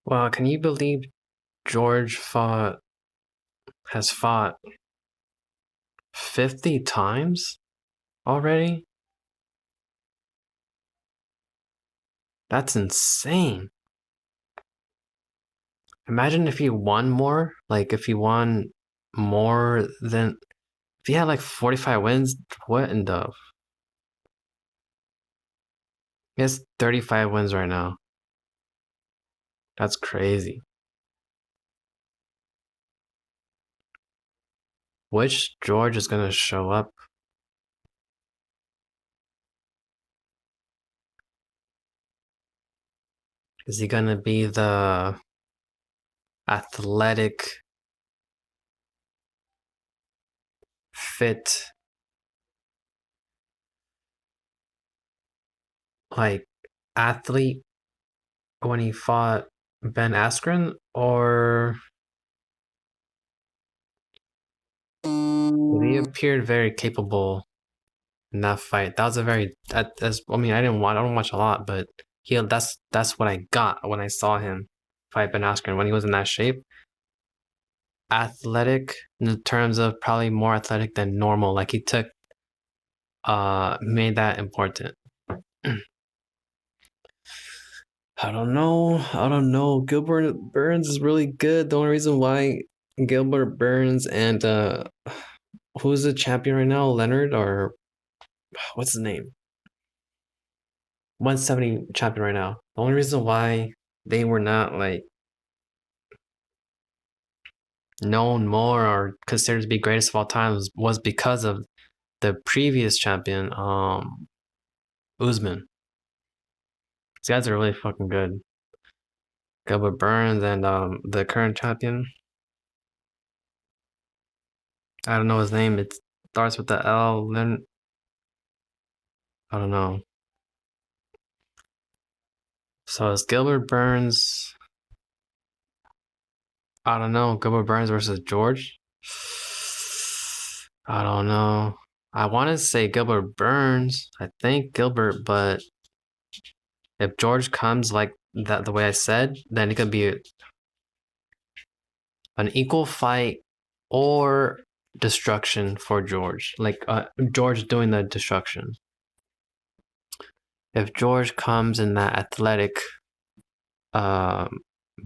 Wow, can you believe George has fought 50 times already? That's insane. Imagine if he won more, like if he won more than if he had like 45 wins, what in the he has 35 wins right now. That's crazy. Which George is gonna show up? Is he gonna be the athletic, fit, like athlete when he fought Ben Askren, or he appeared very capable in that fight? That was a very that's I mean I don't watch a lot, but that's what I got when I saw him fight Ben Askren when he was in that shape. Athletic in terms of probably more athletic than normal. Like he took made that important. I don't know. Gilbert Burns is really good. The only reason why Gilbert Burns and who's the champion right now? Leonard, or what's his name? 170 champion right now. The only reason why they were not like known more or considered to be greatest of all time was because of the previous champion, Usman. These guys are really fucking good. Gilbert Burns and the current champion. I don't know his name. It starts with the L. Then I don't know. So it's Gilbert Burns. I don't know. Gilbert Burns versus George. I don't know. I want to say Gilbert Burns. I think Gilbert, but if George comes like that, the way I said, then it could be an equal fight or destruction for George. Like George doing the destruction. If George comes in that athletic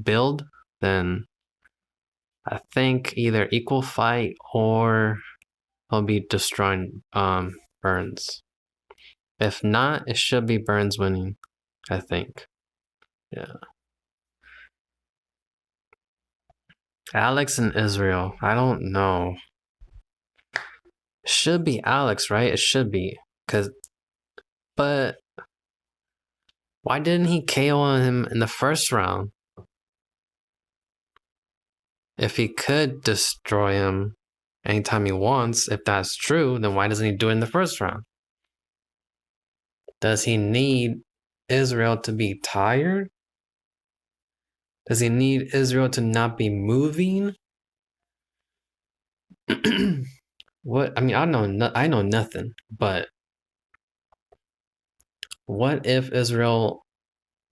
build, then I think either equal fight or he'll be destroying Burns. If not, it should be Burns winning, I think. Yeah. Alex and Israel. I don't know. Should be Alex, right? It should be. But why didn't he KO him in the first round? If he could destroy him anytime he wants, if that's true, then why doesn't he do it in the first round? Does he need Israel to be tired? Does he need Israel to not be moving? What? I mean, I know nothing, but what if Israel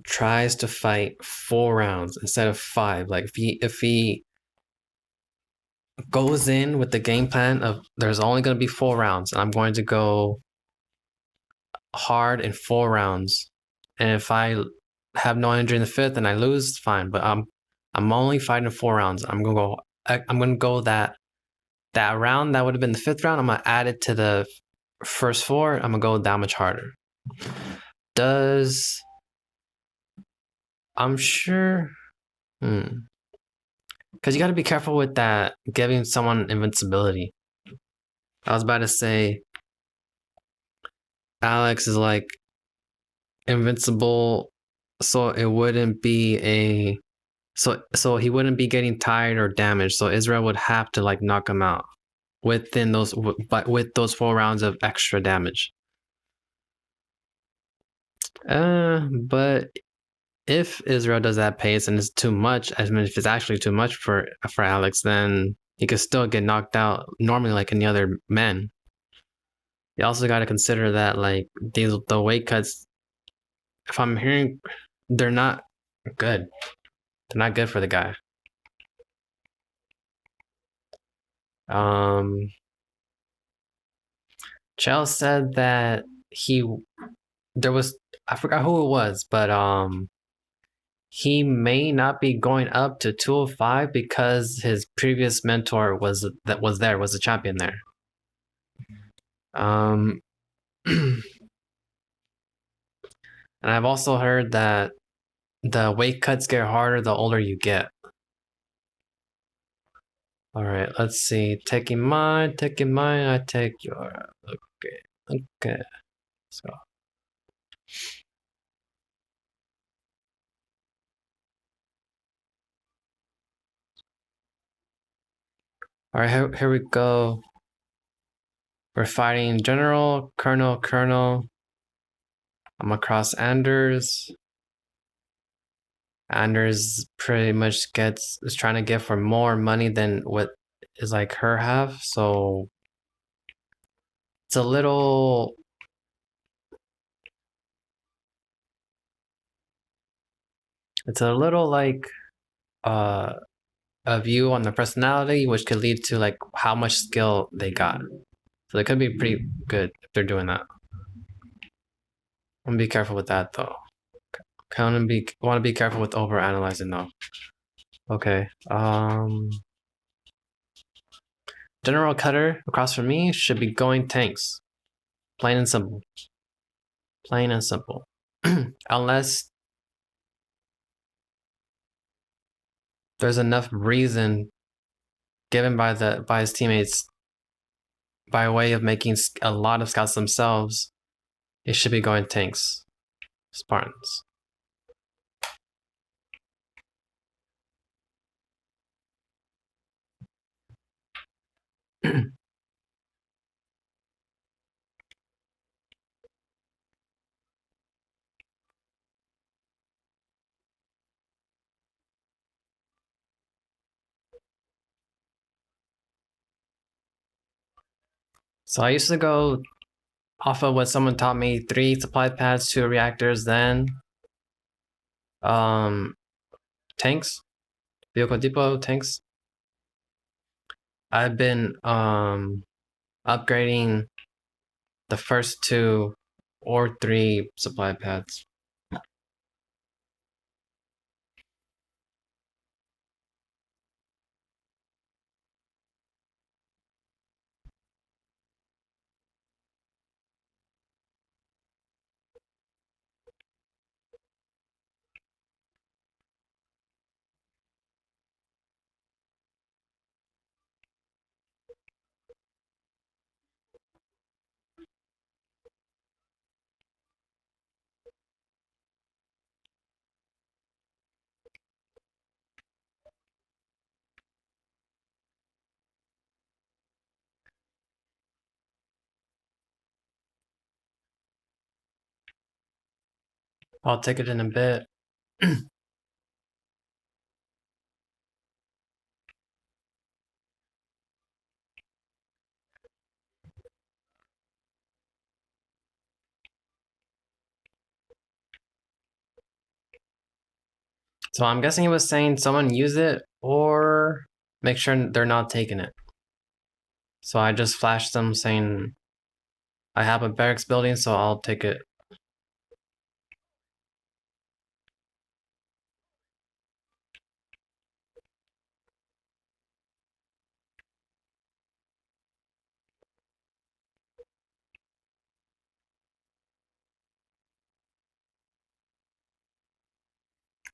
tries to fight 4 rounds instead of 5? Like if he goes in with the game plan of there's only going to be 4 rounds, and I'm going to go hard in 4 rounds, and if I have no injury in the 5th and I lose, fine. But I'm only fighting 4 rounds. I'm gonna go that round that would have been the 5th round. I'm gonna add it to the first 4. I'm gonna go that much harder. does. I'm sure. Because you got to be careful with that giving someone invincibility. I was about to say Alex is like invincible, so it wouldn't be a so he wouldn't be getting tired or damaged. So Israel would have to like knock him out within those, but with those 4 rounds of extra damage. But if Israel does that pace and it's too much, I mean, if it's actually too much for Alex, then he could still get knocked out normally like any other men. You also got to consider that like the weight cuts, if I'm hearing, they're not good. They're not good for the guy. Chell said that there was, I forgot who it was, but he may not be going up to 205 because his previous mentor was a champion there. And I've also heard that the weight cuts get harder the older you get. All right, let's see. Taking mine, I take your. Okay. Let's go. All right, here we go. We're fighting General, Colonel. I'm across Anders. Anders pretty much is trying to get for more money than what is like her half, so it's a little like a view on the personality, which could lead to like how much skill they got. So they could be pretty good if they're doing that. I'm gonna be careful with that though. Want to be careful with over analyzing though. Okay. General Cutter across from me should be going tanks. Plain and simple. Plain and simple. Unless there's enough reason given by his teammates by way of making a lot of scouts themselves, it should be going tanks. Spartans. So I used to go off of what someone taught me: 3 supply pads, 2 reactors, then tanks, vehicle depot, tanks. I've been upgrading the first 2 or 3 supply pads. I'll take it in a bit. So I'm guessing he was saying someone use it or make sure they're not taking it. So I just flashed them saying I have a barracks building, so I'll take it.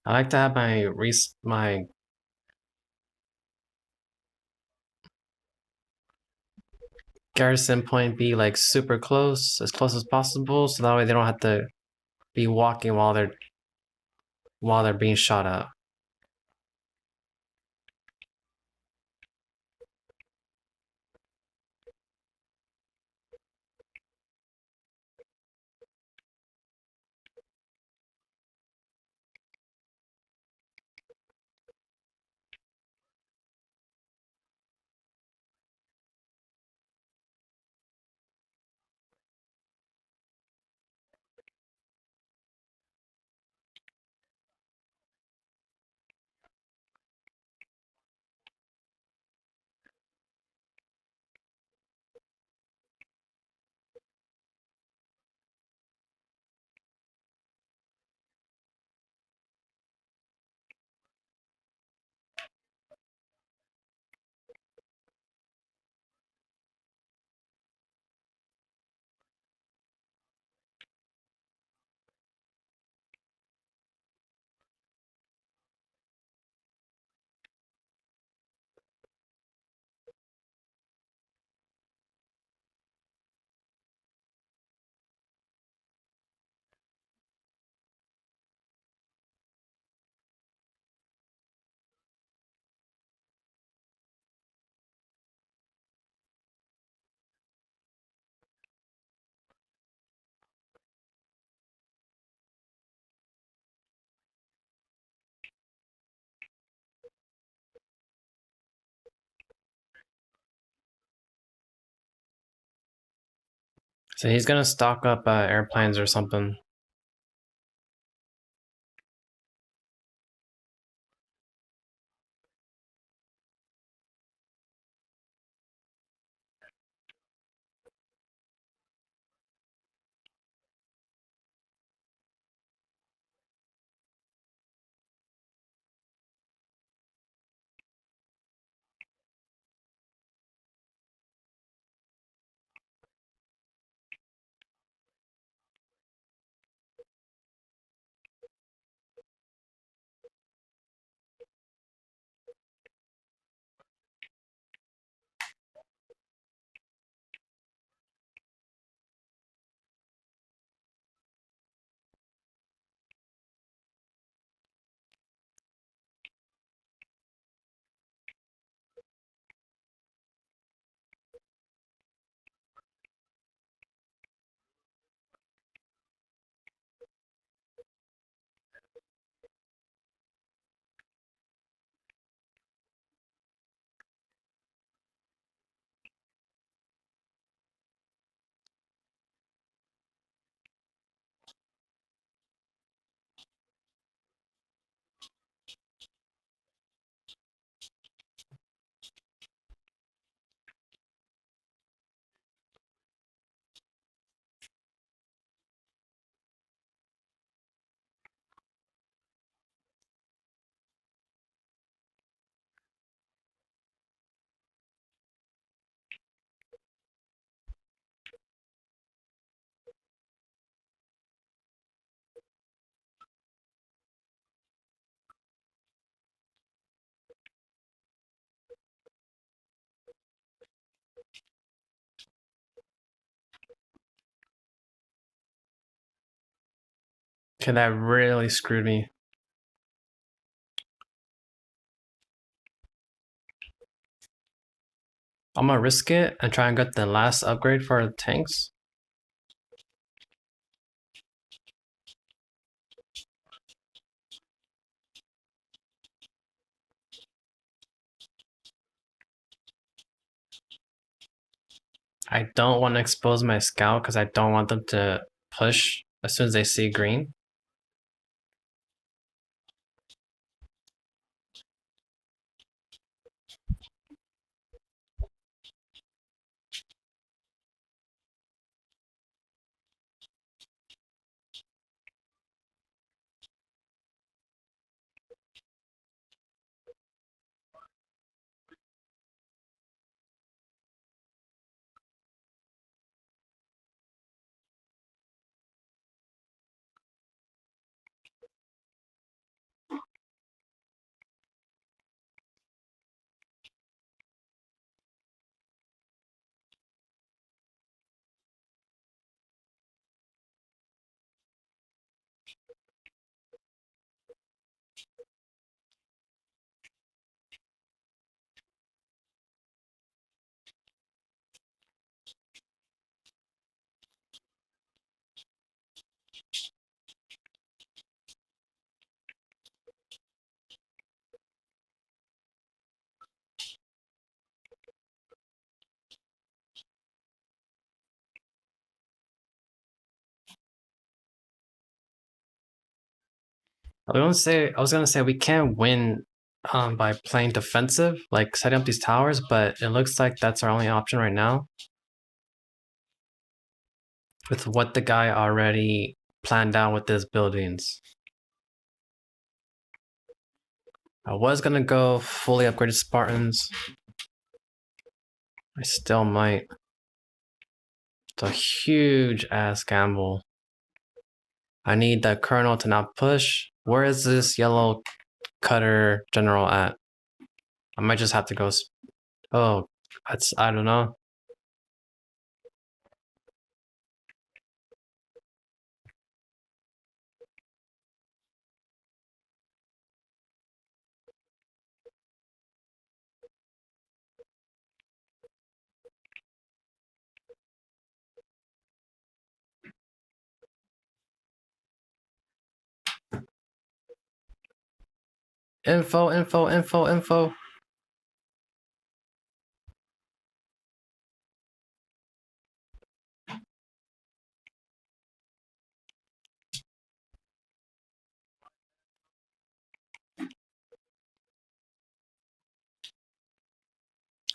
I like to have my garrison point be like super close, as close as possible, so that way they don't have to be walking while they're being shot at. So he's gonna stock up airplanes or something. Okay, that really screwed me. I'm gonna risk it and try and get the last upgrade for the tanks. I don't want to expose my scout because I don't want them to push as soon as they see green. I was gonna say we can't win by playing defensive, like setting up these towers, but it looks like that's our only option right now. With what the guy already planned out with his buildings. I was gonna go fully upgraded Spartans. I still might. It's a huge ass gamble. I need the colonel to not push. Where is this yellow cutter general at? I might just have to go. Oh, I don't know. Info, info, info, info.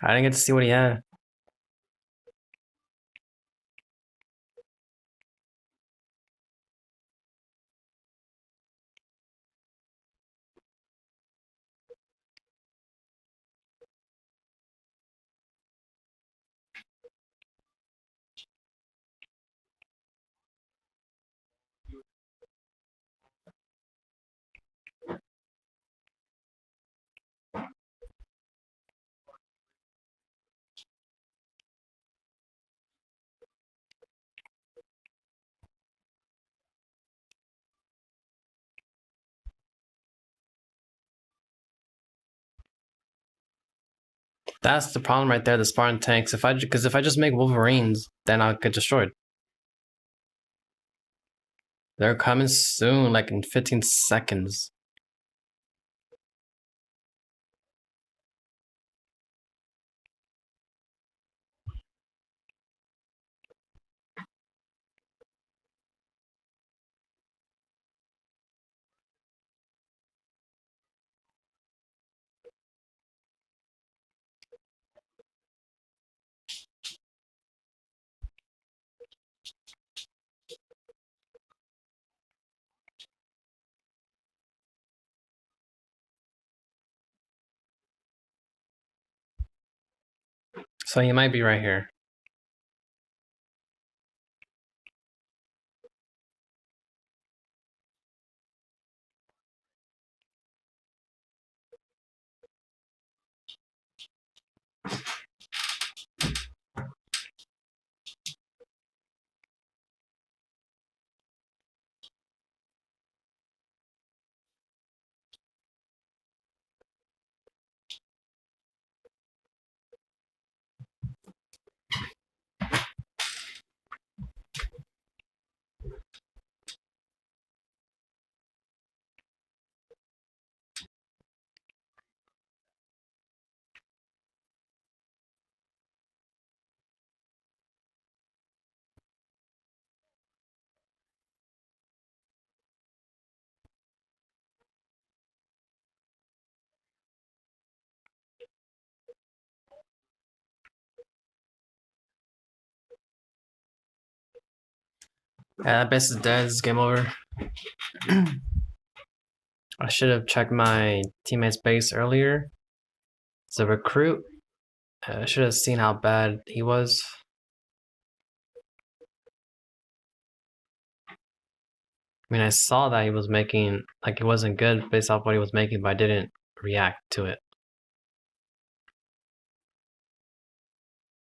I didn't get to see what he had. That's the problem right there, the Spartan tanks. Because if I just make Wolverines, then I'll get destroyed. They're coming soon, like in 15 seconds. So he might be right here. Yeah, that base is dead. It's game over. I should have checked my teammate's base earlier. It's a recruit. I should have seen how bad he was. I mean, I saw that he was making, like, he wasn't good based off what he was making, but I didn't react to it.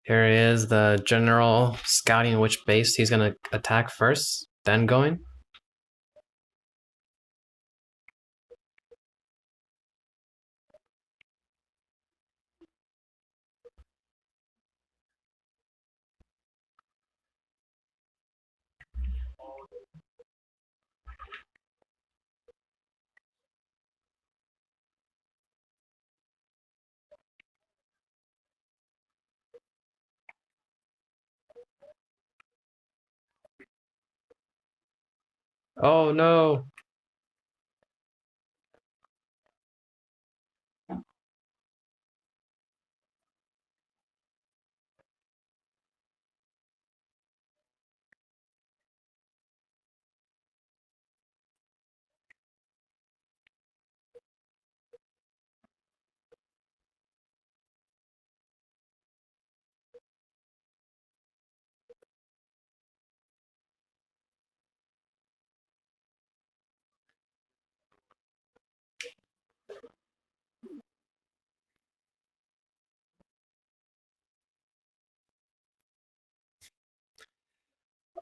Here is the general scouting which base he's going to attack first, then going. Oh no.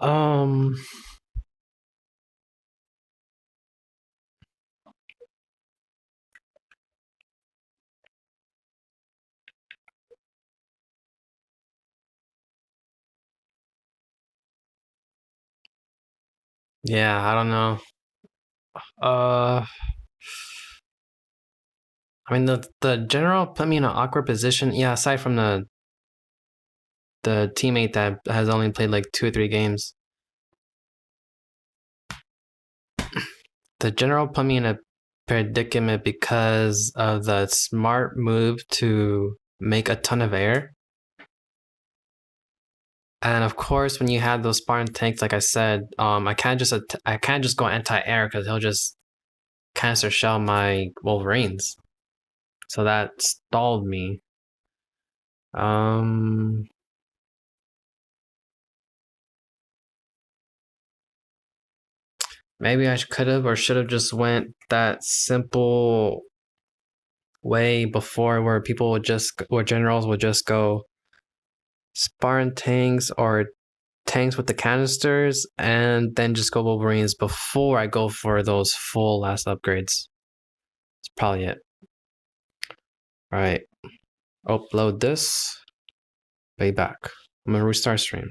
Um, yeah, I don't know. Uh, I mean the general put me in an awkward position. Yeah, aside from the teammate that has only played like 2 or 3 games, the general put me in a predicament because of the smart move to make a ton of air. And of course, when you have those Spartan tanks, like I said, I can't just go anti-air because he'll just cancer shell my Wolverines. So that stalled me. Um, Maybe I could have or should have just went that simple way before, where generals would just go Spartan tanks or tanks with the canisters, and then just go Wolverines before I go for those full last upgrades. That's probably it. All right, upload this. Way back. I'm gonna restart stream.